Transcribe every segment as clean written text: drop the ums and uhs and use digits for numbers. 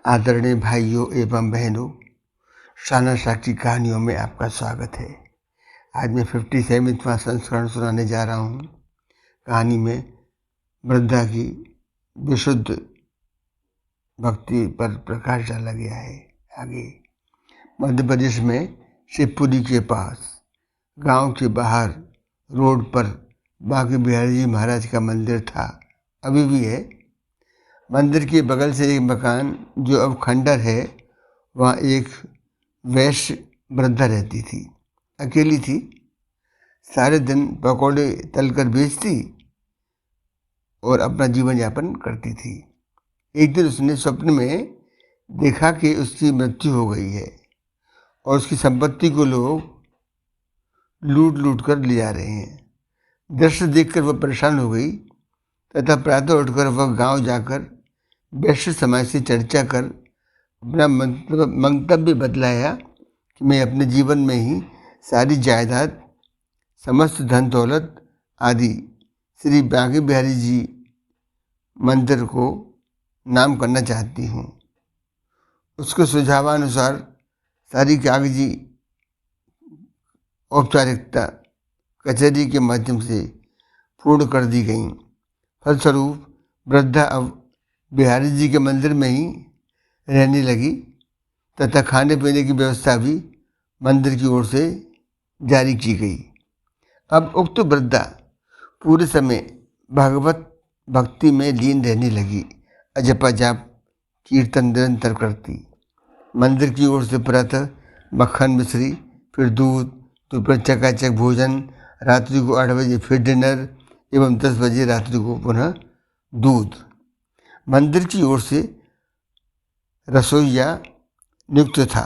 आदरणीय भाइयों एवं बहनों, शाना शाह की कहानियों में आपका स्वागत है। आज मैं 57वां संस्करण सुनाने जा रहा हूँ। कहानी में वृद्धा की विशुद्ध भक्ति पर प्रकाश डाला गया है। आगे मध्य प्रदेश में शिवपुरी के पास गांव के बाहर रोड पर बांके बिहारी जी महाराज का मंदिर था, अभी भी है। मंदिर के बगल से एक मकान जो अब खंडर है, वहाँ एक वैश्य वृद्धा रहती थी। अकेली थी, सारे दिन पकौड़े तलकर बेचती और अपना जीवन यापन करती थी। एक दिन उसने स्वप्न में देखा कि उसकी मृत्यु हो गई है और उसकी संपत्ति को लोग लूट लूट कर ले जा रहे हैं। दृश्य देखकर वह परेशान हो गई तथा प्रातः उठकर वह गांव जाकर वैश्य समाज से चर्चा कर अपना मंतव्य बदलाया कि मैं अपने जीवन में ही सारी जायदाद, समस्त धन दौलत आदि श्री बांके बिहारी जी मंदिर को नाम करना चाहती हूँ। उसके सुझावानुसार सारी कागजी औपचारिकता कचहरी के माध्यम से पूर्ण कर दी गई। फलस्वरूप वृद्धा अब बिहारी जी के मंदिर में ही रहने लगी तथा खाने पीने की व्यवस्था भी मंदिर की ओर से जारी की गई। अब उक्त वृद्धा पूरे समय भगवत भक्ति में लीन रहने लगी। अजपा जाप कीर्तन निरंतर करती। मंदिर की ओर से प्रातः मक्खन मिश्री, फिर दूध, दोपहर चकाचक भोजन, रात्रि को 8 बजे फिर डिनर एवं 10 बजे रात्रि को पुनः दूध। मंदिर की ओर से रसोइया नियुक्त था।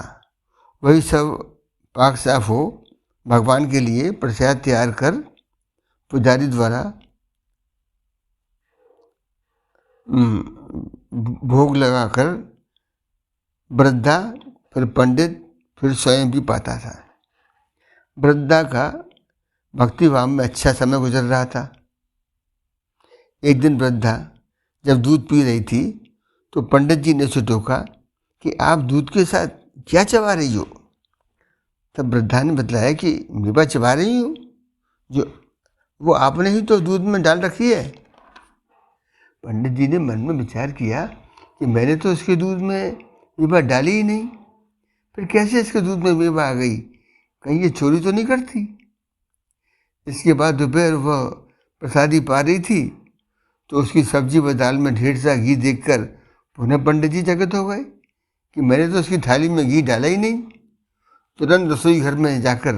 वही सब पाक साफ हो भगवान के लिए प्रसाद तैयार कर पुजारी द्वारा भोग लगाकर वृद्धा, फिर पंडित, फिर स्वयं भी पाता था। वृद्धा का भक्ति भाव में अच्छा समय गुजर रहा था। एक दिन वृद्धा जब दूध पी रही थी तो पंडित जी ने उसे टोका कि आप दूध के साथ क्या चबा रही हो। तब वृद्धा ने बतलाया कि मेवा चबा रही हूँ, जो वो आपने ही तो दूध में डाल रखी है। पंडित जी ने मन में विचार किया कि मैंने तो इसके दूध में मेवा डाली ही नहीं, फिर कैसे इसके दूध में मेवा आ गई, कहीं ये चोरी तो नहीं करती। इसके बाद दोपहर वह प्रसादी पा रही थी तो उसकी सब्जी व दाल में ढेर सा घी देखकर पुनः पंडित जी चकित हो गए कि मैंने तो उसकी थाली में घी डाला ही नहीं। तुरंत रसोई घर में जाकर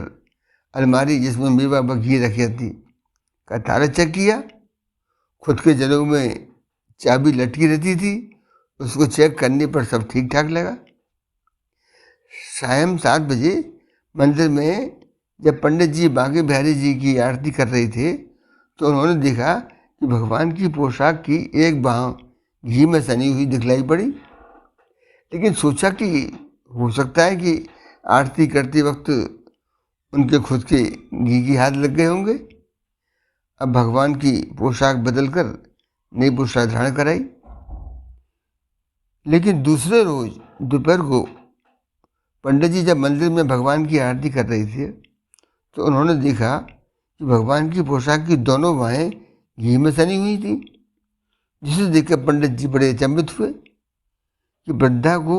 अलमारी जिसमें मेवा व घी रखी थी का ताला चेक किया। खुद के जनेऊ में चाबी लटकी रहती थी, उसको चेक करने पर सब ठीक ठाक लगा। शाम 7 बजे मंदिर में जब पंडित जी बांके बिहारी जी की आरती कर रहे थे तो उन्होंने देखा कि भगवान की पोशाक की एक बाँह घी में सनी हुई दिखलाई पड़ी। लेकिन सोचा कि हो सकता है कि आरती करते वक्त उनके खुद के घी की हाथ लग गए होंगे। अब भगवान की पोशाक बदलकर नई पोशाक धारण कराई। लेकिन दूसरे रोज दोपहर को पंडित जी जब मंदिर में भगवान की आरती कर रहे थे तो उन्होंने देखा कि भगवान की पोशाक की दोनों बाहें घी में सनी हुई थी, जिसे देखकर पंडित जी बड़े अचंभित हुए कि वृद्धा को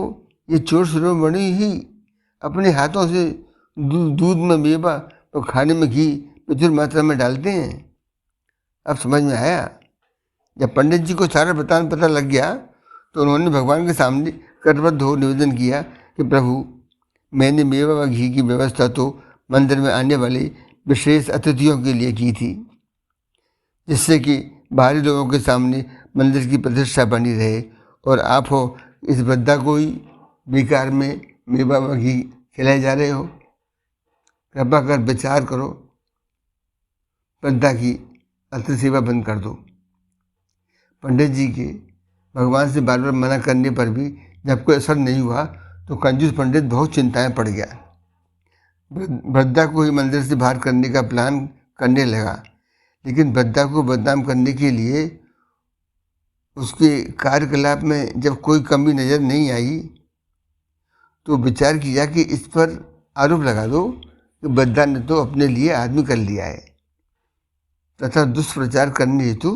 ये चोर शिरोमणि ही अपने हाथों से दूध में मेवा और खाने में घी प्रचुर मात्रा में डालते हैं। अब समझ में आया। जब पंडित जी को सारा वृत्तांत पता लग गया तो उन्होंने भगवान के सामने करबद्ध हो निवेदन किया कि प्रभु, मैंने मेवा व घी की व्यवस्था तो मंदिर में आने वाले विशेष अतिथियों के लिए की थी, जिससे कि बाहरी लोगों के सामने मंदिर की प्रतिष्ठा बनी रहे, और आप हो इस वृद्धा को ही बेकार में मेवा व घी खिलाए जा रहे हो। कृपा कर विचार करो, वृद्धा की अतिथि सेवा बंद कर दो। पंडित जी के भगवान से बार बार मना करने पर भी जब कोई असर नहीं हुआ तो कंजूस पंडित बहुत चिंताएं पड़ गया। वृद्धा को ही मंदिर से बाहर करने का प्लान करने लगा, लेकिन वृद्धा को बदनाम करने के लिए उसके कार्यकलाप में जब कोई कमी नज़र नहीं आई तो विचार किया कि इस पर आरोप लगा दो कि बद्दा ने तो अपने लिए आदमी कर लिया है, तथा दुष्प्रचार करने हेतु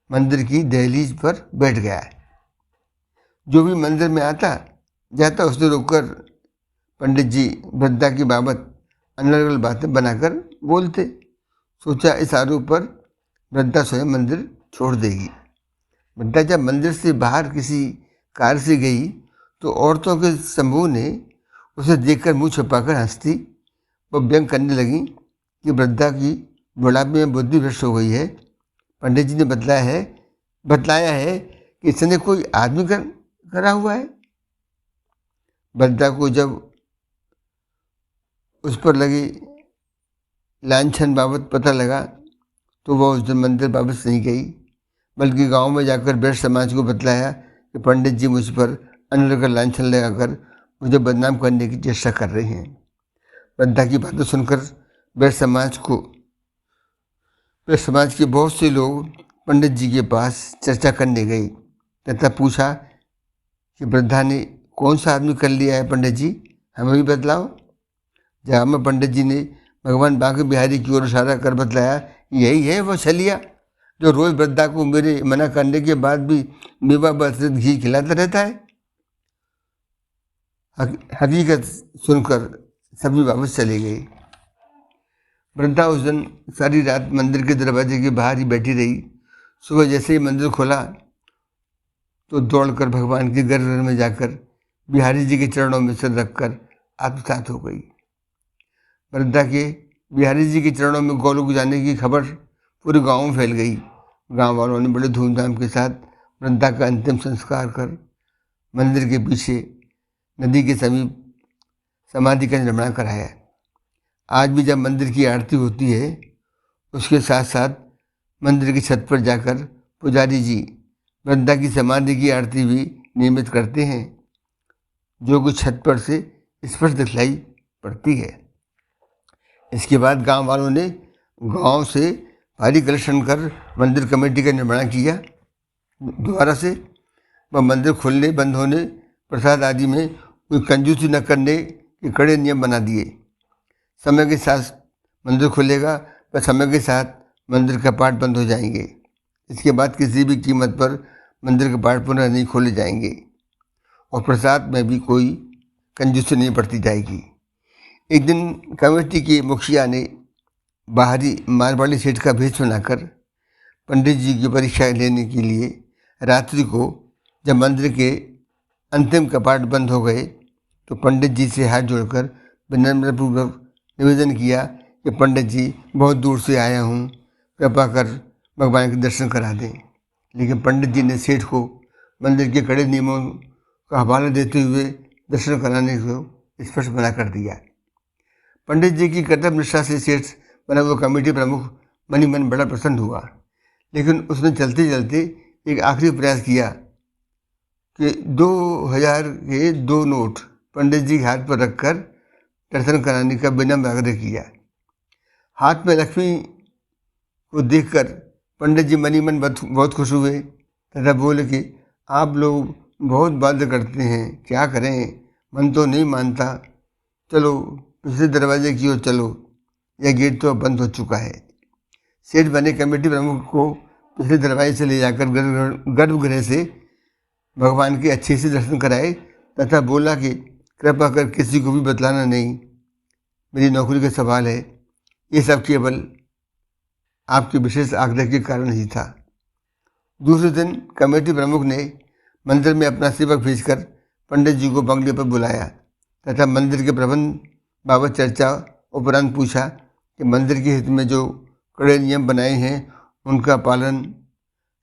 मंदिर की दहलीज पर बैठ गया है। जो भी मंदिर में आता जाता उसे रोककर पंडित जी बद्दा की बाबत अनर्गल बातें बनाकर बोलते। सोचा इस आरोप पर वृद्धा स्वयं मंदिर छोड़ देगी। वृद्धा जब मंदिर से बाहर किसी कार से गई तो औरतों के समूह ने उसे देखकर मुंह छुपाकर हंसती व व्यंग करने लगी कि वृद्धा की बुढ़ापे में बुद्धि भ्रष्ट हो गई है। पंडित जी ने बतलाया है कि इसने कोई आदमी करा हुआ है। वृद्धा को जब उस पर लगी लांछन बाबत पता लगा तो वह उस दिन मंदिर वापस नहीं गई, बल्कि गांव में जाकर वैश्य समाज को बतलाया कि पंडित जी मुझ पर अनर्गल लांछन लगाकर मुझे बदनाम करने की चेष्टा कर रहे हैं। वृद्धा की बातें सुनकर वैश्य समाज के बहुत से लोग पंडित जी के पास चर्चा करने गए तथा पूछा कि वृद्धा ने कौन सा आदमी कर लिया है पंडित जी, हमें भी बतलाओ। जहाँ में पंडित जी ने भगवान बांके बिहारी की ओर इशारा कर बतलाया यही है वो छलिया जो रोज वृद्धा को मेरे मना करने के बाद भी मेवा बसरत घी खिलाता रहता है। हकीकत सुनकर सभी वापस चले गए। वृद्धा उस दिन सारी रात मंदिर के दरवाजे के बाहर ही बैठी रही। सुबह जैसे ही मंदिर खोला तो दौड़कर भगवान के गर्भगृह में जाकर बिहारी जी के चरणों में सिर रखकर आत्मसात हो गई। वृद्धा के बिहारी जी के चरणों में गोलोक जाने की खबर पूरे गांव में फैल गई। गांव वालों ने बड़े धूमधाम के साथ वृद्धा का अंतिम संस्कार कर मंदिर के पीछे नदी के समीप समाधि का निर्माण कराया। आज भी जब मंदिर की आरती होती है उसके साथ साथ मंदिर की छत पर जाकर पुजारी जी वृद्धा की समाधि की आरती भी नियमित करते हैं, जो कि छत पर से स्पष्ट दिखलाई पड़ती है। इसके बाद गांव वालों ने गांव से भारी कलेक्शन कर मंदिर कमेटी का निर्माण किया। दोबारा से वह मंदिर खोलने बंद होने प्रसाद आदि में कोई कंजूसी न करने के कड़े नियम बना दिए। समय के साथ मंदिर खुलेगा पर समय के साथ मंदिर का पाठ बंद हो जाएंगे। इसके बाद किसी भी कीमत पर मंदिर के पाठ पुनः नहीं खोले जाएंगे और प्रसाद में भी कोई कंजूसी नहीं बरती जाएगी। एक दिन कमेटी के मुखिया ने बाहरी मारवाड़ी सेठ का भेष बनाकर पंडित जी की परीक्षा लेने के लिए रात्रि को जब मंदिर के अंतिम कपाट बंद हो गए तो पंडित जी से हाथ जोड़कर विनम्रपूर्वक निवेदन किया कि पंडित जी बहुत दूर से आया हूँ, कृपा कर भगवान के दर्शन करा दें। लेकिन पंडित जी ने सेठ को मंदिर के कड़े नियमों का हवाला देते हुए दर्शन कराने को स्पष्ट मना कर दिया। पंडित जी की कर्तव्य निष्ठा से सेठ बना वो कमेटी प्रमुख मनी मन बड़ा प्रसन्न हुआ, लेकिन उसने चलते चलते एक आखिरी प्रयास किया कि 2000 के 2 नोट पंडित जी के हाथ पर रखकर दर्शन कराने का विनम्र आग्रह किया। हाथ में लक्ष्मी को देखकर पंडित जी मनी मन बहुत खुश हुए तथा बोले कि आप लोग बहुत बाध्य करते हैं, क्या करें, मन तो नहीं मानता, चलो पिछले दरवाजे की ओर चलो, यह गेट तो अब बंद हो चुका है। सेठ बने कमेटी प्रमुख को पिछले दरवाजे से ले जाकर गर्भगृह से भगवान के अच्छे से दर्शन कराए तथा बोला कि कृपा कर किसी को भी बतलाना नहीं, मेरी नौकरी का सवाल है, ये सब केवल आपके विशेष आग्रह के कारण ही था। दूसरे दिन कमेटी प्रमुख ने मंदिर में अपना सेवक भेजकर पंडित जी को बंगले पर बुलाया तथा मंदिर के प्रबंध बाबत चर्चा उपरांत पूछा कि मंदिर के हित में जो कड़े नियम बनाए हैं उनका पालन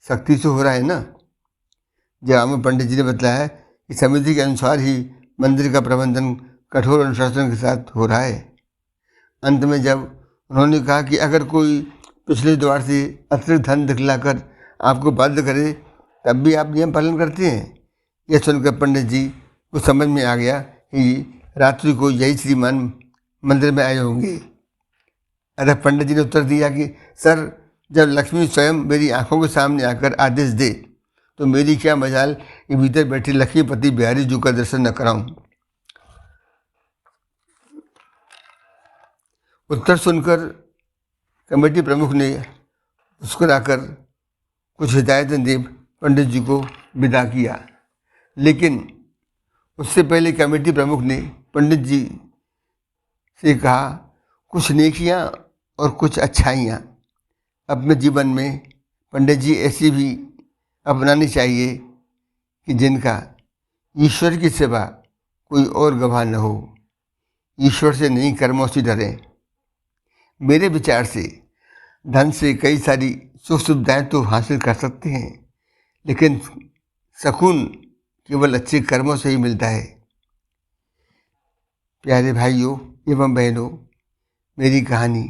सख्ती से हो रहा है ना। जवाब में पंडित जी ने बताया कि समिति के अनुसार ही मंदिर का प्रबंधन कठोर अनुशासन के साथ हो रहा है। अंत में जब उन्होंने कहा कि अगर कोई पिछले द्वार से अतिरिक्त धन दिखलाकर आपको बाध्य करे तब भी आप नियम पालन करते हैं, यह सुनकर पंडित जी को समझ में आ गया कि रात्रि को यही श्रीमान मंदिर में आए होंगे। अतः पंडित जी ने उत्तर दिया कि सर, जब लक्ष्मी स्वयं मेरी आंखों के सामने आकर आदेश दे तो मेरी क्या मजाल कि भीतर बैठे लक्ष्मीपति बिहारी जी का दर्शन न कराऊं। उत्तर सुनकर कमेटी प्रमुख ने मुस्कुराकर कुछ हिदायतें दे पंडित जी को विदा किया, लेकिन उससे पहले कमेटी प्रमुख ने पंडित जी से कहा, कुछ नेकियां और कुछ अच्छाइयाँ अपने जीवन में पंडित जी ऐसी भी अपनानी चाहिए कि जिनका ईश्वर की सिवा कोई और गवाह न हो। ईश्वर से नहीं, कर्मों से डरें। मेरे विचार से धन से कई सारी सुख सुविधाएं तो हासिल कर सकते हैं, लेकिन सुकून केवल अच्छे कर्मों से ही मिलता है। प्यारे भाइयों एवं बहनों, मेरी कहानी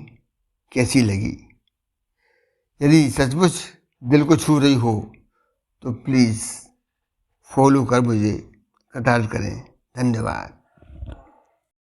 कैसी लगी? यदि सचमुच दिल को छू रही हो तो प्लीज़ फॉलो कर मुझे कतार करें। धन्यवाद।